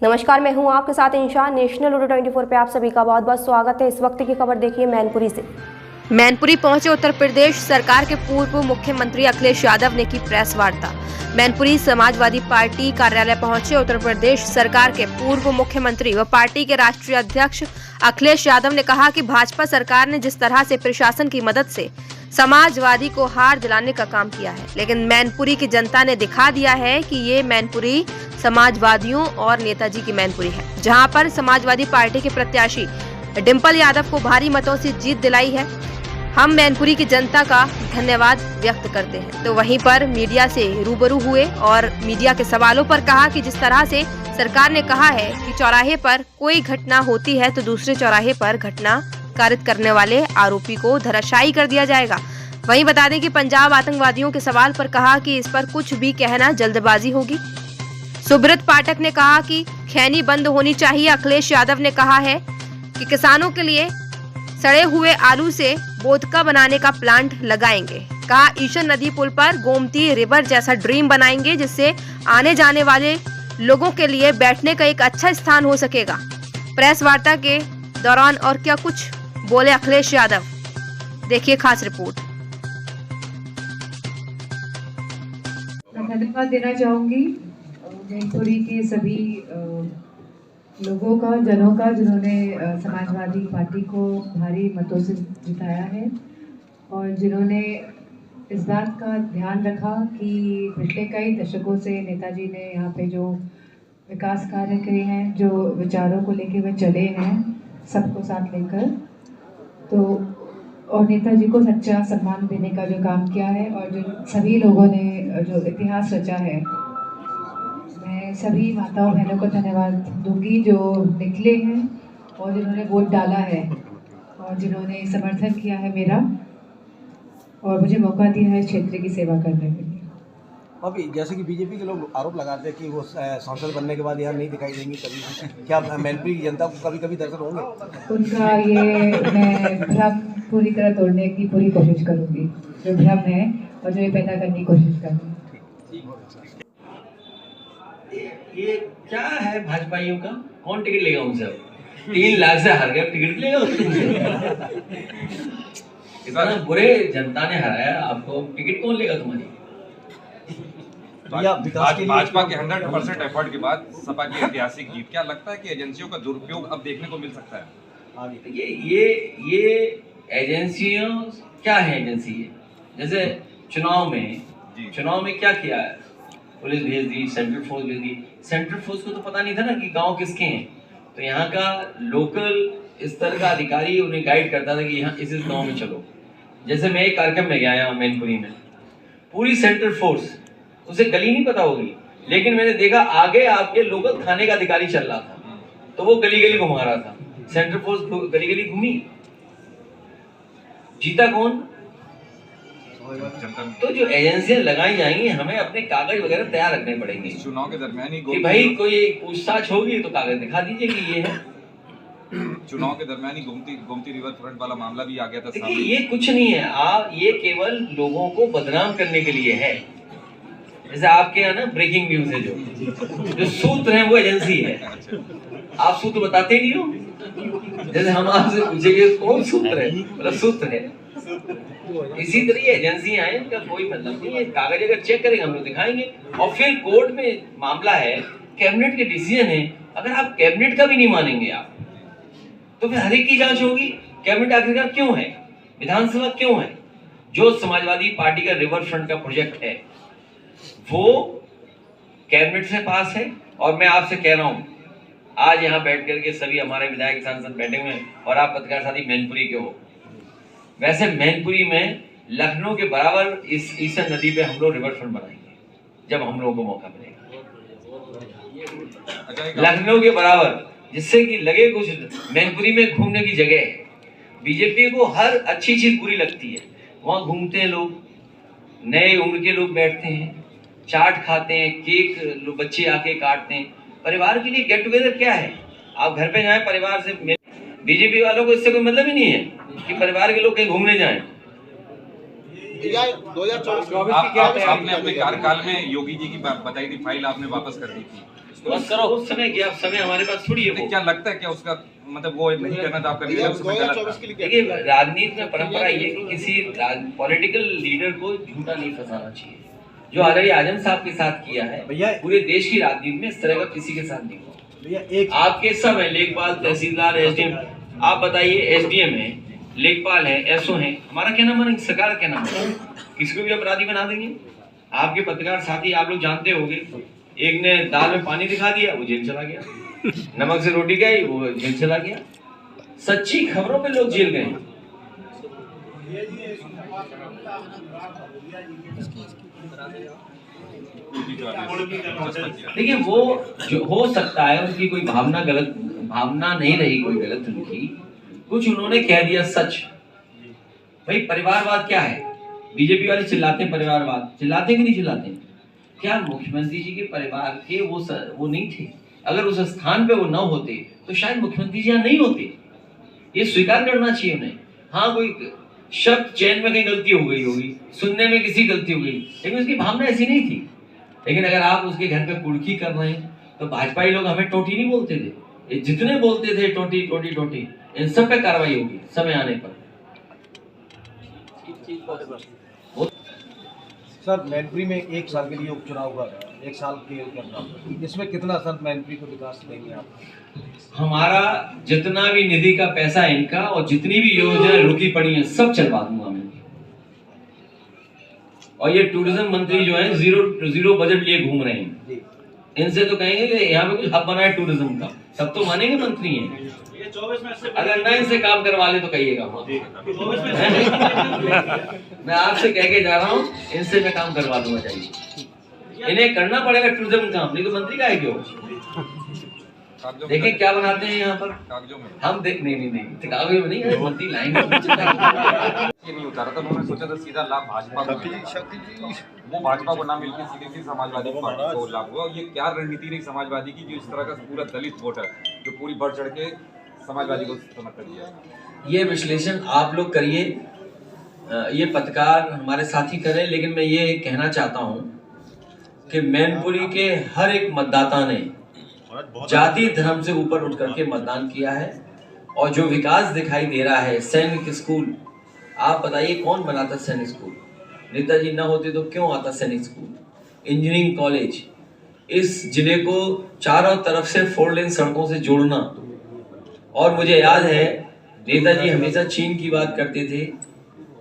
नमस्कार, मैं हूं आपके साथ इंशा। नेशनल उर्दू 24 पे आप सभी का बहुत बहुत स्वागत है। इस वक्त की खबर देखिए मैनपुरी से। मैनपुरी पहुंचे उत्तर प्रदेश सरकार के पूर्व मुख्यमंत्री अखिलेश यादव ने की प्रेस वार्ता। मैनपुरी समाजवादी पार्टी कार्यालय पहुंचे उत्तर प्रदेश सरकार के पूर्व मुख्यमंत्री व पार्टी के राष्ट्रीय अध्यक्ष अखिलेश यादव ने कहा कि भाजपा सरकार ने जिस तरह से प्रशासन की मदद से समाजवादी को हार दिलाने का काम किया है, लेकिन मैनपुरी की जनता ने दिखा दिया है कि ये मैनपुरी समाजवादियों और नेताजी की मैनपुरी है, जहां पर समाजवादी पार्टी के प्रत्याशी डिंपल यादव को भारी मतों से जीत दिलाई है। हम मैनपुरी की जनता का धन्यवाद व्यक्त करते हैं। तो वहीं पर मीडिया से रूबरू हुए और मीडिया के सवालों पर कहा कि जिस तरह से सरकार ने कहा है कि चौराहे पर कोई घटना होती है तो दूसरे चौराहे पर घटना कारित करने वाले आरोपी को धराशायी कर दिया जाएगा। वहीं बता दें कि पंजाब आतंकवादियों के सवाल पर कहा कि इस पर कुछ भी कहना जल्दबाजी होगी। सुब्रत पाठक ने कहा कि खैनी बंद होनी चाहिए। अखिलेश यादव ने कहा है कि किसानों के लिए सड़े हुए आलू से वोदका बनाने का प्लांट लगाएंगे। कहा ईशन नदी पुल पर गोमती रिवर जैसा ड्रीम बनाएंगे, जिससे आने जाने वाले लोगों के लिए बैठने का एक अच्छा स्थान हो सकेगा। प्रेस वार्ता के दौरान और क्या कुछ बोले अखिलेश यादव, देखिए खास रिपोर्ट। मैं धन्यवाद देना चाहूंगी मैनपुरी के सभी लोगों का, जनों का, जिन्होंने समाजवादी पार्टी को भारी मतों से जिताया है और जिन्होंने इस बात का ध्यान रखा कि पिछले कई दशकों से नेताजी ने यहाँ पे जो विकास कार्य किए हैं, जो विचारों को लेके वे चले हैं सबको साथ लेकर, तो और नेताजी को सच्चा सम्मान देने का जो काम किया है और जो सभी लोगों ने जो इतिहास रचा है, मैं सभी माताओं बहनों को धन्यवाद दूंगी जो निकले हैं और जिन्होंने वोट डाला है और जिन्होंने समर्थन किया है मेरा और मुझे मौका दिया है क्षेत्र की सेवा करने के लिए। अभी जैसे कि बीजेपी के लोग आरोप लगाते हैं कि वो सांसद बनने के बाद यहाँ नहीं दिखाई देंगी कभी, क्या मैनपुरी की जनता को कभी कभी दर्शन होंगे? उनका ये मैं भ्रम पूरी तरह तोड़ने की पूरी कोशिश करूँगी, जो भ्रम है और जो ये पैदा करने की कोशिश कर रही है। ये क्या है भाजपाइयों का? कौन टिकट लेगा उनसे? 3 लाख से हार गए, टिकट लेगा? इतना बुरे जनता ने हराया आपको, टिकट कौन लेगा तुम्हारी? भाजपा के 100% एफर्ट के बाद सपा की ऐतिहासिक जीत, क्या लगता है कि एजेंसियों का दुरुपयोग अब देखने को मिल सकता है? ये एजेंसियों क्या है? एजेंसी है जैसे चुनाव में क्या किया है? पुलिस भेज दी, सेंट्रल फोर्स भेज दी। सेंट्रल फोर्स को तो पता नहीं था ना कि गांव किसके हैं, तो यहाँ का लोकल स्तर का अधिकारी उन्हें गाइड करता था कि यहाँ इस गांव में चलो। जैसे मैं एक कार्यक्रम में गया यहाँ मैनपुरी में, पूरी सेंट्रल फोर्स, उसे गली नहीं पता होगी, लेकिन मैंने देखा आगे आपके लोकल थाने का अधिकारी चल रहा था, तो वो गली गली घुमा रहा था। सेंट्रल फोर्स गली गली घूमी, जीता कौन? तो जो एजेंसियां लगाई जाएंगी, हमें अपने कागज वगैरह तैयार रखने पड़ेंगे। चुनाव के दरमियान ही कि भाई कोई पूछताछ होगी तो कागज दिखा दीजिए कि ये है। चुनाव के दरमियान ही गोमती रिवर फ्रंट वाला मामला भी आ गया था। देखिए ये कुछ नहीं है, ये केवल लोगों को बदनाम करने के लिए है। जैसे आपके यहाँ ना ब्रेकिंग न्यूज है, जो सूत्र है वो एजेंसी है। आप सूत्र बताते नहीं हो, जैसे हम आपसे पूछेंगे कौन सूत्र है, मतलब सूत्र है। इसी तरह एजेंसियां हैं, इनका कोई मतलब नहीं है। कागज अगर चेक करेंगे हम लोग दिखाएंगे, और फिर कोर्ट में मामला है, कैबिनेट के डिसीजन है। अगर आप कैबिनेट का भी नहीं मानेंगे आप, तो फिर हर एक की जांच होगी। कैबिनेट आखिरकार क्यों है, विधानसभा क्यों है? जो समाजवादी पार्टी का रिवर फ्रंट का प्रोजेक्ट है वो कैबिनेट से पास है। और मैं आपसे कह रहा हूँ, आज यहाँ बैठ करके सभी हमारे विधायक सांसद बैठे हुए हैं और आप पत्रकार साथी मैनपुरी के हो। वैसे मैनपुरी में लखनऊ के बराबर इस ईशन नदी पे हम लोग रिवर फ्रंट बनाएंगे जब हम लोगों को मौका मिलेगा। लखनऊ के बराबर, जिससे कि लगे कुछ मैनपुरी में घूमने की जगह है। बीजेपी को हर अच्छी चीज बुरी लगती है, वहां घूमते हैं लोग, नए उम्र के लोग बैठते हैं, चाट खाते हैं, केक बच्चे आके काटते हैं। परिवार के लिए गेट टुगेदर क्या है? आप घर पे जाएं परिवार से। बीजेपी वालों को इससे कोई मतलब ही नहीं है कि परिवार के लोग कहीं घूमने जाएं। 2024 आपने अपने कार्यकाल में योगी जी की बताई थी फाइल आपने वापस कर दी थी, बस करो उस समय की, अब समय हमारे पास थोड़ी है। नहीं, क्या लगता है क्या उसका मतलब वो नहीं करना था आपका लीडर उसमें गलत था? देखिए, राजनीति में परंपरा ये है कि किसी पॉलिटिकल लीडर को झूठा नहीं फंसाना चाहिए। जो आदरणीय आजम साहब के साथ किया है भैया, पूरे देश की राजनीति में इस तरह का किसी के साथ नहीं हुआ। भैया एक आपके सब है, लेखपाल, तहसीलदार, एसडीएम। आप बताइए, एसडीएम है, लेखपाल है, एसओ है, हमारा क्या नाम है, सरकार का क्या नाम है? किसी को भी अपराधी बना देंगे। आपके पत्रकार साथी आप लोग जानते होंगे, एक ने दाल में पानी दिखा दिया, वो जेल चला गया। नमक से रोटी गई, वो जेल चला गया। सच्ची खबरों पे लोग जेल गए। देखिए, वो जो हो सकता है उनकी कोई भावना नहीं रही, कोई गलत उनकी, कुछ उन्होंने कह दिया सच। भाई, परिवारवाद क्या है? बीजेपी वाले चिल्लाते हैं परिवारवाद, चिल्लाते कि नहीं चिल्लाते? क्या मुख्यमंत्री जी के परिवार के वो नहीं थे? अगर उस स्थान पे वो न होते तो शायद मुख्यमंत्री जी यहाँ नहीं होते। ये स्वीकार करना चाहिए उन्हें। हाँ, कोई शब्द चयन में कहीं गलती हो गई होगी, सुनने में किसी गलती हो गई, लेकिन उसकी भावना ऐसी नहीं थी। लेकिन अगर आप उसके घर पे कुड़की कर रहे हैं तो भाजपाई लोग हमें टोटी नहीं बोलते थे, ये जितने बोलते थे टोटी टोटी टोटी, इन सब पे कार्रवाई होगी समय आने पर। सर, मैनपुरी में 1 साल के लिए उपचुनाव हुआ, 1 साल के करना, इसमें कितना सर मैनपुरी को विकास देंगे आप? हमारा जितना भी निधि का पैसा है इनका, और जितनी भी योजनाएं रुकी पड़ी हैं, सब चलवा दूंगा मैं। और ये टूरिज्म मंत्री जो है जीरो बजट लिए घूम रहे हैं, इनसे तो कहेंगे कि यहाँ पे कुछ हब बना है टूरिज्म का, सब तो मानेंगे मंत्री हैं। अगर ना इनसे काम करवा ले तो कहिएगा। मैं आपसे कह के जा रहा हूँ, इनसे मैं काम करवा दूंगा। चाहिए इन्हें करना पड़ेगा टूरिज्म काम, नहीं तो मंत्री का है क्यों? देखिए क्या बनाते हैं यहाँ पर, कागजों में हम देख नहीं कागजों में नहीं, मंत्री लाएंगे। ये नहीं उतारा था, उन्होंने सोचा था सीधा लाभ भाजपा को मिलेगा। वो भाजपा को ना मिलकर सीधी समाजवादी पार्टी को लाभ हुआ। ये क्या रणनीति रही समाजवादी की, जो इस तरह का पूरा दलित वोटर जो पूरी बढ़ चढ़ के समाजवादी को समर्थन दिया? ये विश्लेषण आप लोग करिए, ये पत्रकार हमारे साथी करें, लेकिन मैं ये कहना चाहता हूँ कि मैनपुरी के हर एक मतदाता ने जाति धर्म से ऊपर उठ करके मतदान किया है। और जो विकास दिखाई दे रहा है, सैनिक स्कूल, आप बताइए कौन बनाता सैनिक स्कूल? नेताजी न होते तो क्यों आता सैनिक स्कूल? इंजीनियरिंग कॉलेज, इस जिले को चारों तरफ से 4 लेन सड़कों से जोड़ना। और मुझे याद है, नेताजी हमेशा चीन की बात करते थे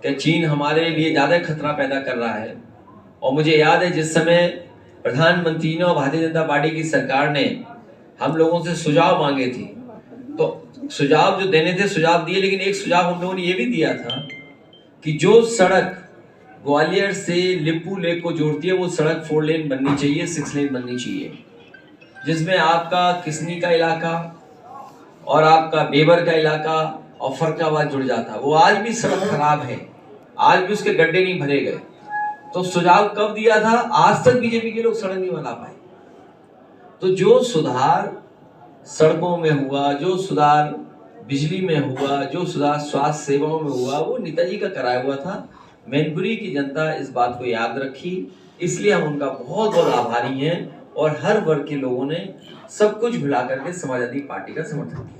कि चीन हमारे लिए ज़्यादा खतरा पैदा कर रहा है। और मुझे याद है, जिस समय प्रधानमंत्री ने और भारतीय जनता पार्टी की सरकार ने हम लोगों से सुझाव मांगे थे, तो सुझाव जो देने थे सुझाव दिए, लेकिन एक सुझाव हम लोगों ने ये भी दिया था कि जो सड़क ग्वालियर से लिपू लेक को जोड़ती है, वो सड़क 4 लेन बननी चाहिए, 6 लेन बननी चाहिए, जिसमें आपका किसनी का इलाका और आपका बेबर का इलाका और फरक्काबाद जुड़ जाता। वो आज भी सड़क खराब है, आज भी उसके गड्ढे नहीं भरे गए। तो सुझाव कब दिया था? आज तक बीजेपी के लोग सड़क नहीं बना पाए। तो जो सुधार सड़कों में हुआ, जो सुधार बिजली में हुआ, जो सुधार स्वास्थ्य सेवाओं में हुआ, वो नेताजी का कराया हुआ था। मैनपुरी की जनता इस बात को याद रखी, इसलिए हम उनका बहुत बहुत आभारी हैं। और हर वर्ग के लोगों ने सब कुछ भुला करके समाजवादी पार्टी का समर्थन किया।